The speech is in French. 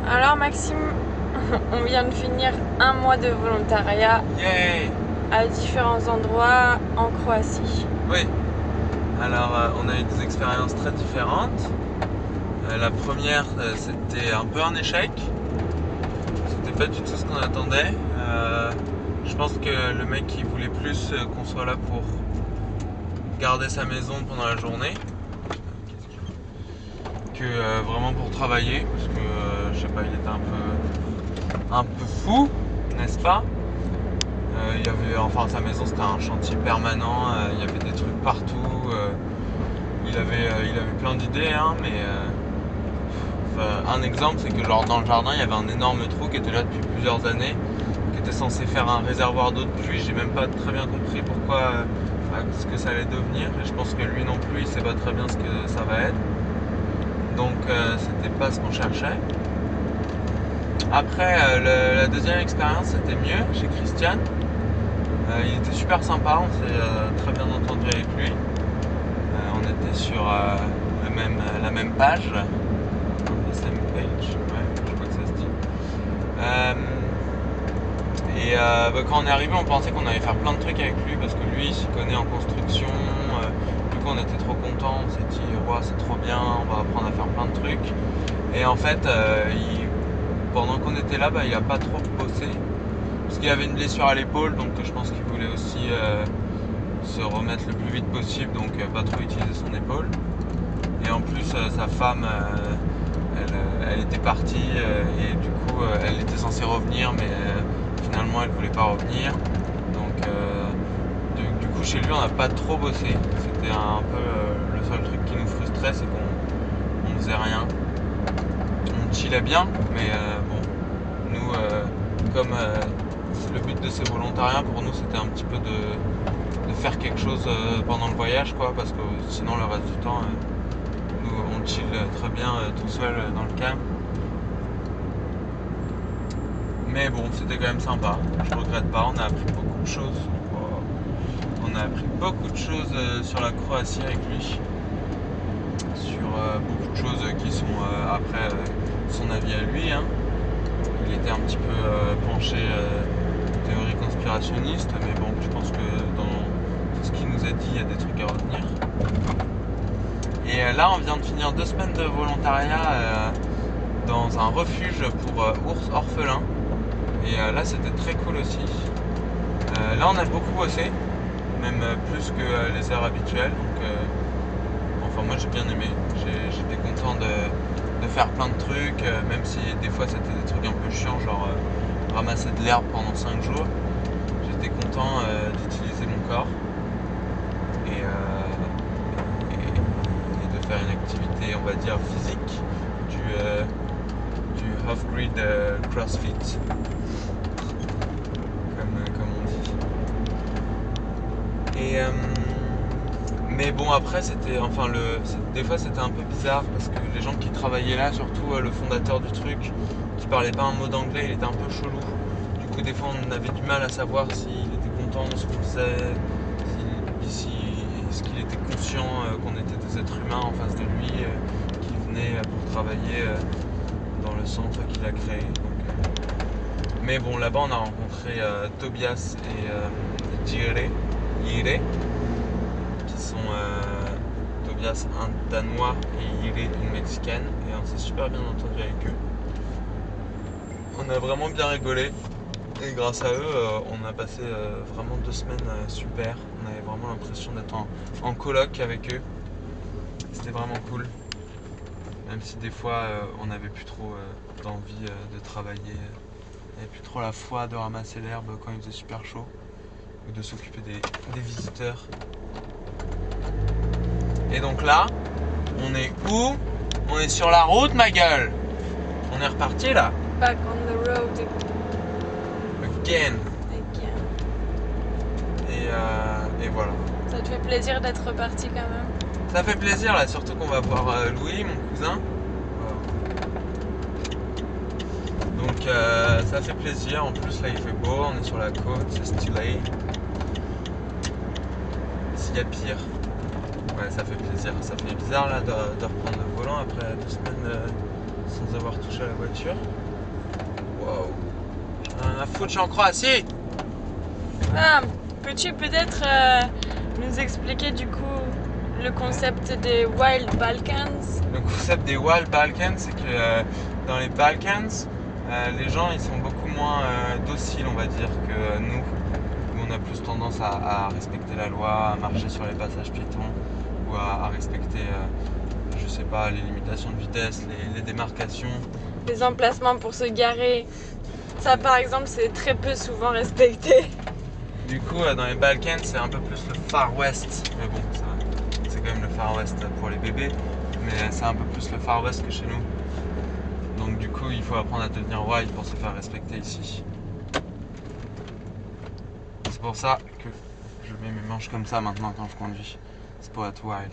Alors Maxime, on vient de finir un mois de volontariat Yay! à différents endroits en Croatie. Oui, alors on a eu des expériences très différentes. La première, c'était un peu un échec. C'était pas du tout ce qu'on attendait. Je pense que le mec il voulait plus qu'on soit là pour garder sa maison pendant la journée que vraiment pour travailler, parce que je sais pas, il était un peu fou, n'est-ce pas? Il y avait, enfin sa maison c'était un chantier permanent, il y avait des trucs partout, il avait plein d'idées, hein, mais un exemple c'est que genre dans le jardin il y avait un énorme trou qui était là depuis plusieurs années, qui était censé faire un réservoir d'eau de pluie. J'ai même pas très bien compris pourquoi, ce que ça allait devenir, et je pense que lui non plus il sait pas très bien ce que ça va être. Donc c'était pas ce qu'on cherchait. Après la deuxième expérience c'était mieux chez Christian. Il était super sympa, on s'est très bien entendu avec lui. On était sur la même page, the same page, ouais, je crois que ça se dit. Quand on est arrivé, on pensait qu'on allait faire plein de trucs avec lui parce que lui il s'y connaît en construction. Du coup, on était trop contents, on s'est dit, wow, c'est trop bien, on va apprendre à faire plein de trucs. Et en fait, pendant qu'on était là, il a pas trop bossé. Parce qu'il avait une blessure à l'épaule, donc je pense qu'il voulait aussi se remettre le plus vite possible, donc pas trop utiliser son épaule. Et en plus, sa femme, elle était partie et du coup, elle était censée revenir, mais finalement, elle voulait pas revenir. Donc, du coup, chez lui, on n'a pas trop bossé. C'était un peu le seul truc qui nous frustrait, c'est qu'on faisait rien. On chillait bien, mais bon, nous, comme le but de ces volontariats pour nous c'était un petit peu de faire quelque chose pendant le voyage, quoi, parce que sinon le reste du temps nous on chill très bien tout seul dans le camp. Mais bon, c'était quand même sympa, je regrette pas, on a appris beaucoup de choses. On a appris beaucoup de choses sur la Croatie avec lui, sur beaucoup de choses qui sont après son avis à lui, hein. Il était un petit peu penché théorie conspirationniste, mais bon, je pense que dans tout ce qu'il nous a dit, il y a des trucs à retenir. Et là, on vient de finir 2 semaines de volontariat dans un refuge pour ours orphelins. Et là, c'était très cool aussi. Là, on a beaucoup bossé, même plus que les heures habituelles. Donc, enfin, moi, j'ai bien aimé. J'étais content de faire plein de trucs, même si des fois, c'était des trucs un peu chiants, genre ramasser de l'herbe pendant 5 jours. J'étais content d'utiliser mon corps et de faire une activité, on va dire, physique, du off-grid CrossFit, comme on dit. Et mais bon, après c'était, enfin des fois c'était un peu bizarre parce que les gens qui travaillaient là, surtout le fondateur du truc, qui parlait pas un mot d'anglais, il était un peu chelou. Du coup, des fois on avait du mal à savoir s'il était content de ce qu'on faisait, est-ce qu'il était conscient qu'on était des êtres humains en face de lui, qui venaient pour travailler dans le centre qu'il a créé. Donc, mais bon, là-bas on a rencontré Tobias et Jire, qui sont Tobias un Danois et Jire une Mexicaine, et on s'est super bien entendu avec eux. On a vraiment bien rigolé. Et grâce à eux, on a passé vraiment 2 semaines super. On avait vraiment l'impression d'être en coloc avec eux. C'était vraiment cool. Même si des fois, on n'avait plus trop d'envie de travailler. On n'avait plus trop la foi de ramasser l'herbe quand il faisait super chaud. Ou de s'occuper des visiteurs. Et donc là, on est où? On est sur la route, ma gueule! On est reparti là? Back on the road Again! again. Et voilà. Ça te fait plaisir d'être reparti quand même? Ça fait plaisir là, surtout qu'on va voir Louis, mon cousin. Donc ça fait plaisir. En plus là il fait beau, on est sur la côte, c'est stylé. S'il y a pire. Ouais, ça fait plaisir. Ça fait bizarre là de reprendre le volant après 2 semaines sans avoir touché à la voiture. Wow. J'en ai à foutre, je suis en Croatie. Ah, peux-tu peut-être nous expliquer du coup le concept des Wild Balkans? Le concept des Wild Balkans, c'est que dans les Balkans, les gens ils sont beaucoup moins dociles, on va dire, que nous. Où on a plus tendance à respecter la loi, à marcher sur les passages piétons ou à respecter, je sais pas, les limitations de vitesse, les démarcations. Les emplacements pour se garer. Ça par exemple c'est très peu souvent respecté. Du coup, dans les Balkans, c'est un peu plus le Far West. Mais bon, c'est quand même le Far West pour les bébés. Mais c'est un peu plus le Far West que chez nous. Donc du coup, il faut apprendre à devenir wild pour se faire respecter ici. C'est pour ça que je mets mes manches comme ça maintenant quand je conduis. C'est pour être wild.